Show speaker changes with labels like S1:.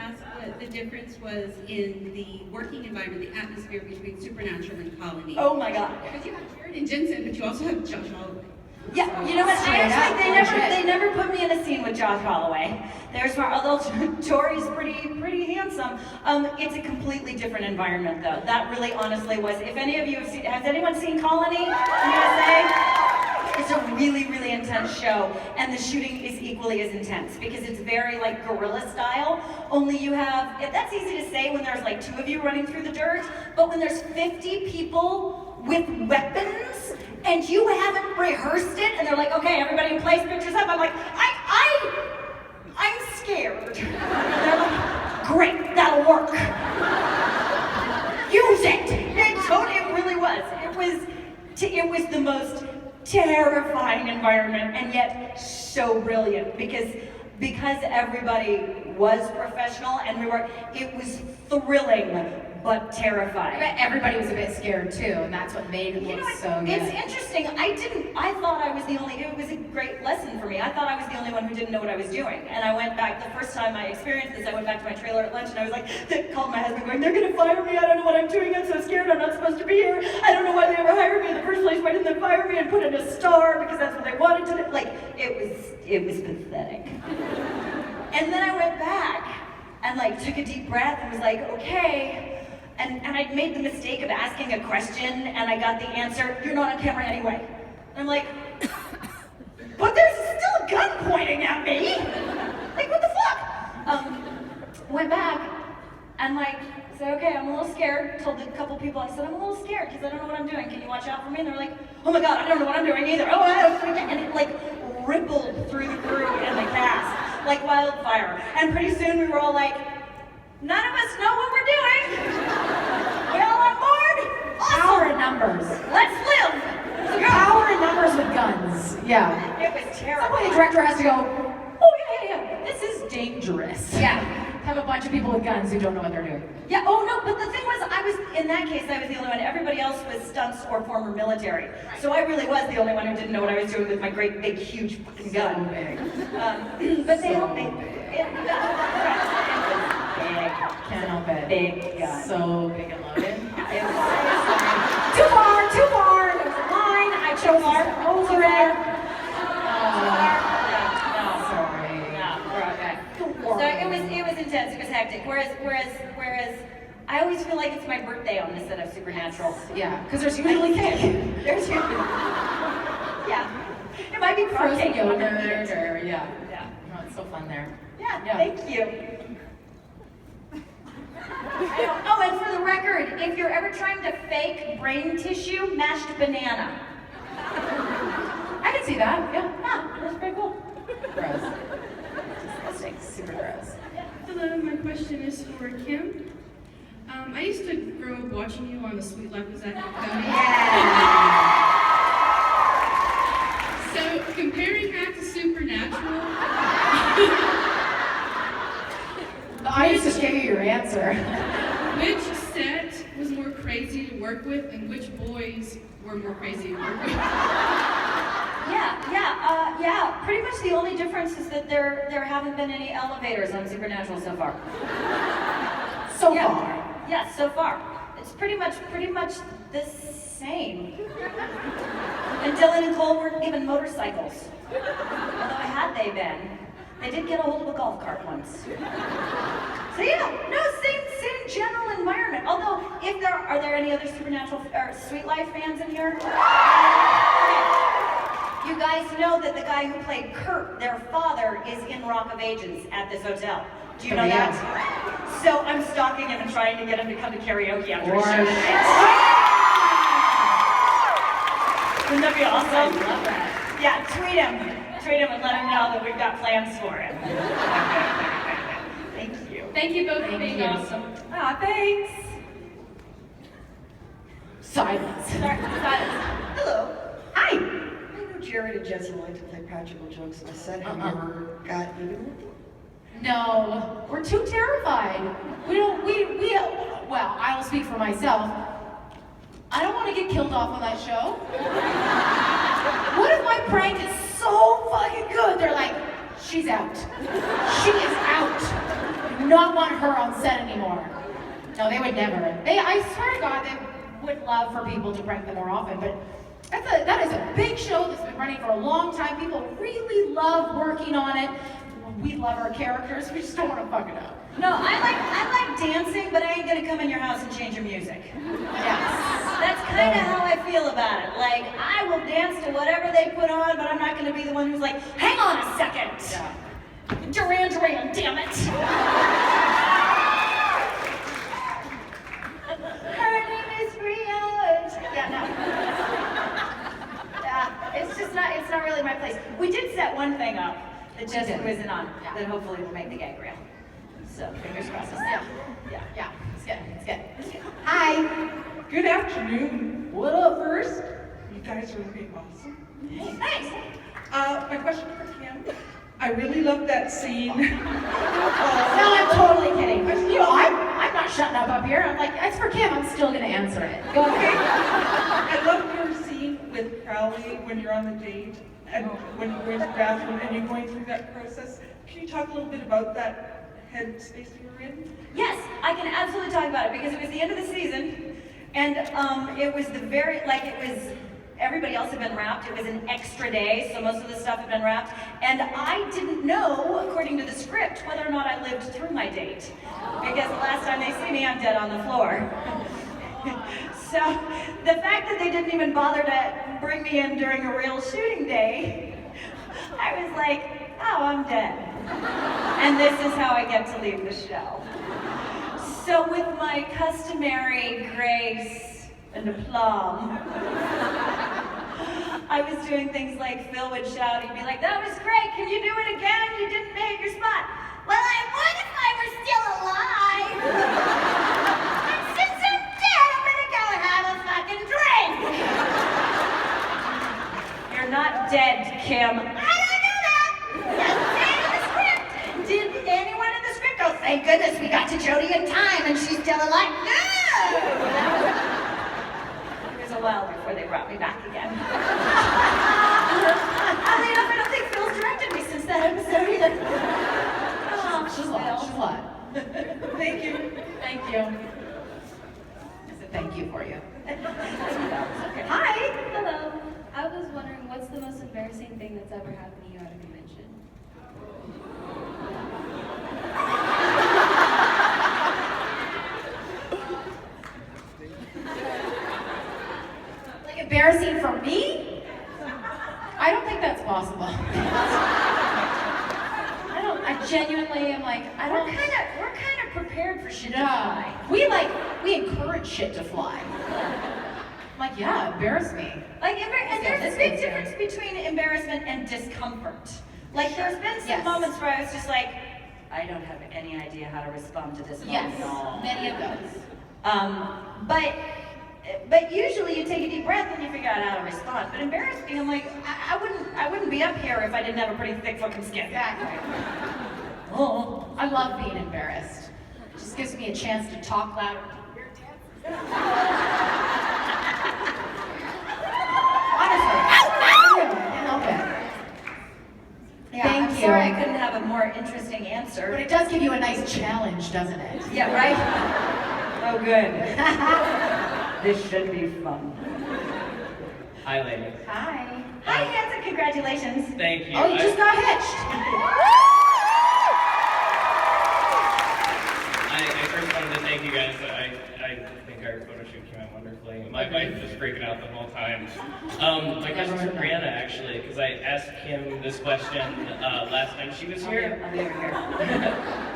S1: ask what the difference was in the working environment, the atmosphere between Supernatural and Colony.
S2: Oh my God.
S1: Because you have Jared and Jensen, but you also have Josh Holloway.
S2: Yeah, you know what? They never put me in a scene with Josh Holloway. They're smart, although Tori's pretty handsome. It's a completely different environment, though. That really, honestly, was. If any of you have seen, has anyone seen Colony in USA? It's a really intense show, and the shooting is equally as intense because it's very like guerrilla style. Only you have. That's easy to say when there's like 2 of you running through the dirt, but when there's 50 people with weapons. And you haven't rehearsed it, and they're like, okay, everybody in place, pictures up. I'm like, I'm scared. They're like, great, that'll work. Use it. It really was. It was the most terrifying environment, and yet so brilliant because everybody was professional, and it was thrilling. But terrifying.
S3: I bet everybody was a bit scared too, and that's what made it look so good.
S2: It's interesting. I thought I was the only, it was a great lesson for me. I thought I was the only one who didn't know what I was doing. And I went back, the first time I experienced this, I went back to my trailer at lunch and I was like, called my husband going, they're gonna fire me, I don't know what I'm doing, I'm so scared, I'm not supposed to be here. I don't know why they ever hired me in the first place, why didn't they fire me and put in a star because that's what they wanted to do. Like, it was pathetic. And then I went back and like took a deep breath and was like, okay. And I'd made the mistake of asking a question, and I got the answer, you're not on camera anyway. And I'm like, but there's still a gun pointing at me! Like, what the fuck? Went back, and like, said, okay, I'm a little scared. Told a couple people, I said, I'm a little scared, because I don't know what I'm doing. Can you watch out for me? And they're like, oh my God, I don't know what I'm doing either. Oh, I don't know. And it like rippled through the crew and the cast, like wildfire. And pretty soon we were all like, none of us know what we're doing. We all on board? Awesome.
S3: Power in numbers.
S2: Let's live.
S3: Power in numbers with guns. Yeah.
S2: It was terrible.
S3: Some way the director has to go, oh yeah. This is dangerous. Yeah. Have a bunch of people with guns who don't know what they're doing.
S2: Yeah, oh no, but the thing was, in that case, I was the only one. Everybody else was stunts or former military. So I really was the only one who didn't know what I was doing with my great, big, huge fucking gun.
S3: So big.
S2: But they helped me.
S3: Can't help it.
S2: Big gun.
S3: So big and loaded.
S2: Too far. There was a line. I chose over it. So it was intense. It was hectic. Whereas I always feel like it's my birthday on the set of Supernatural.
S3: Yeah, because there's usually cake.
S2: There's usually. Yeah. It might be
S3: Frozen
S2: cake.
S3: yogurt or yeah.
S2: Yeah.
S3: Oh, it's so fun there.
S2: Yeah. Thank you. Oh, and for the record, if you're ever trying to fake brain tissue, mashed banana.
S3: I can see that. Yeah.
S2: That's pretty cool.
S3: Gross. Disgusting. Super gross.
S4: Hello, my question is for Kim. I used to grow up watching you on The Sweet Life of Zack and Cody.
S2: Yeah.
S4: So, comparing that to Supernatural,
S3: The audience just gave you your answer.
S4: which set was more crazy to work with, and which boys were more crazy to work with?
S2: Yeah. Pretty much the only difference is that there haven't been any elevators on Supernatural so far.
S3: So far.
S2: Yeah, so far. It's pretty much the same. And Dylan and Cole weren't given motorcycles. Although had they been, they did get a hold of a golf cart once. So yeah, no, same general environment. Although, are there any other Supernatural or Sweet Life fans in here? You guys know that the guy who played Kurt, their father, is in Rock of Ages at this hotel. Do you know that? So I'm stalking him and trying to get him to come to karaoke after his show. Wouldn't that be awesome?
S3: I love that.
S2: Yeah, tweet him and let him know that we've got plans for him. Thank you.
S4: Thank you both for being awesome.
S2: Ah, thanks.
S3: Silence.
S2: Silence. Hello. Hi.
S5: I know Jared and Jensen like to play practical jokes on the set. Have you ever got even with them?
S3: No, we're too terrified. Well, I'll speak for myself. I don't want to get killed off on that show. What if my prank is so fucking good? They're like, she's out. She is out. not want her on set anymore. No, they would never. I swear to God, they would love for people to prank them more often, but that is a big show that's been running for a long time. People really love working on it. We love our characters, we just don't want to fuck it up.
S2: No, I like dancing, but I ain't gonna come in your house and change your music.
S3: Yes.
S2: That's kind of how I feel about it. Like, I will dance to whatever they put on, but I'm not gonna be the one who's like, hang on a second.
S3: Yeah.
S2: Duran Duran, damn it. Her name is Briana. Yeah, no. Yeah, it's not really my place. We did set one thing up that Jessica wasn't on, that hopefully will make the gag real. So, fingers crossed.
S3: Yeah, it's good. Hi.
S6: Good afternoon. What up, first? You guys are looking awesome.
S2: Thanks.
S6: My question for Kim. I really love that scene.
S3: No, I'm totally kidding. You know, I'm not shutting up here. I'm like, it's for Kim, I'm still gonna answer it. Go ahead.
S6: I love your scene with Crowley when you're on the date and when you go into the bathroom and you're going through that process. Can you talk a little bit about that headspace you were in?
S2: Yes, I can absolutely talk about it because it was the end of the season, and it was everybody else had been wrapped. It was an extra day, so most of the stuff had been wrapped, and I didn't know, according to the script, whether or not I lived through my date, because the last time they see me, I'm dead on the floor. So the fact that they didn't even bother to bring me in during a real shooting day, I was like, oh, I'm dead. And this is how I get to leave the show. So with my customary grace and aplomb, I was doing things like Phil would shout, he'd be like, that was great, can you do it again? You didn't make your spot. Well, I would if I were still alive. And since I'm dead, I'm gonna go have a fucking drink. You're not dead, Kim. I don't know that. Doesn't say it in the script. Did anyone in the script go, thank goodness we got to Jodie in time and she's still alive? No! It was a while before they brought me back again. Oddly enough, I don't think Phil's directed me since that episode either. Oh,
S3: She's a lot.
S6: Thank you.
S3: Thank you. I said thank you for you.
S2: Hi!
S7: Hello. I was wondering, what's the most embarrassing thing that's ever happened to you at a convention?
S3: Like embarrassing for me? I don't think that's possible. I genuinely am like,
S2: We're kind of prepared for shit to
S3: no.
S2: fly.
S3: We encourage shit to fly. I'm like, yeah, embarrass me.
S2: Like, and there's a big difference between embarrassment and discomfort. Like, there's been some moments where I was just like, I don't have any idea how to respond to this moment
S3: Yes,
S2: at all.
S3: many of those.
S2: But usually you take a deep breath and you figure out how to respond. But embarrassed me, I'm like, I wouldn't be up here if I didn't have a pretty thick fucking skin.
S3: Exactly. Oh, I love being embarrassed. It just gives me a chance to talk louder. Honestly, I can't help it.
S2: Yeah,
S3: Thank
S2: I'm
S3: you.
S2: sorry I couldn't have a more interesting answer.
S3: But it does give you a nice challenge, doesn't it?
S2: Yeah, right? Oh, good. This should be fun.
S8: Hi, ladies.
S3: Hi.
S2: Hi, Hanson, congratulations.
S8: Thank you.
S3: Oh, you just got hitched.
S8: I first wanted to thank you guys. I think our photo shoot came out wonderfully. My wife was freaking out the whole time. My question's for Briana, actually, because I asked Kim this question last time she was here.
S2: I'll be over here.